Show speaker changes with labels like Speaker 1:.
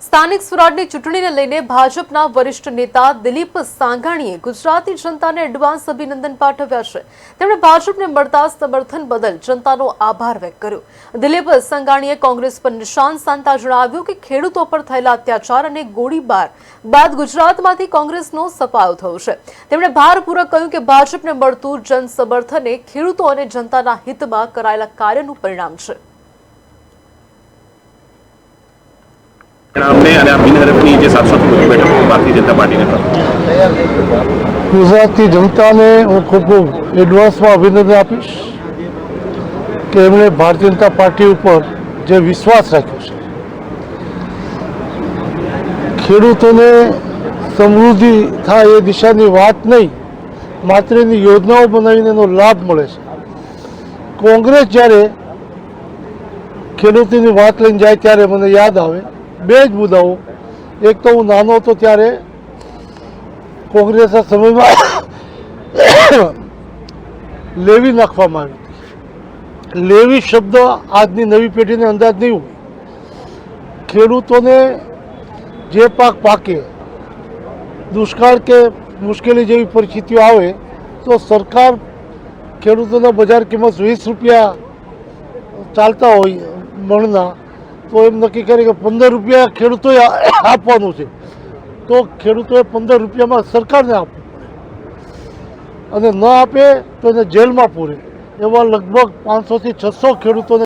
Speaker 1: સ્થાનિક સ્વરાજની ચૂંટણીને લઈને ભાજપના વરિષ્ઠ નેતા દિલીપ સાંઘાણીએ ગુજરાતી જનતાને એડવાન્સ અભિનંદન પાઠવ્યા છે। તેમણે ભાજપને મળતા સમર્થન બદલ જનતાનો આભાર વ્યક્ત કર્યો। દિલીપ સાંઘાણીએ કોંગ્રેસ પર નિશાન સાધતા જણાવ્યું કે ખેડૂતો પર થયેલા અત્યાચાર અને ગોળીબાર બાદ ગુજરાતમાંથી કોંગ્રેસનો સફાયો થયો છે। તેમણે ભારપૂર્વક કહ્યું કે ભાજપને મળતું જન સમર્થન એ ખેડૂતો અને જનતાના હિતમાં કરાયેલા કાર્યનું પરિણામ છે।
Speaker 2: ગુજરાતની જનતાને હું ખૂબ એડવાન્સમાં અભિનંદન આપીશ કે એમણે ભારતીય જનતા પાર્ટી ઉપર જે વિશ્વાસ રાખ્યો છે, ખેડૂતોને સમૃદ્ધિ થાય એ દિશાની વાત નહીં, માત્ર એની યોજનાઓ બનાવીને એનો લાભ મળે છે। કોંગ્રેસ જ્યારે ખેડૂતોની વાત લઈને જાય ત્યારે મને યાદ આવે બે જ મુદ્દાઓ। એક તો હું નાનો હતો ત્યારે કોંગ્રેસના સમયમાં લેવી નાખવામાં આવી હતી। લેવી શબ્દ આજની નવી પેઢીને અંદાજ નહીં હોય। ખેડૂતોને જે પાક પાકે, દુષ્કાળ કે મુશ્કેલી જેવી પરિસ્થિતિઓ આવે તો સરકાર ખેડૂતોના બજાર કિંમત 20 રૂપિયા ચાલતા હોય મણના, તો એમ નક્કી કરે કે 15 રૂપિયા ખેડૂતોએ આપવાનું છે, તો ખેડૂતોએ 15 રૂપિયામાં સરકારને આપવું પડે અને ન આપે તો એને જેલમાં પૂરે। એવા લગભગ 500 થી 600 ખેડૂતોને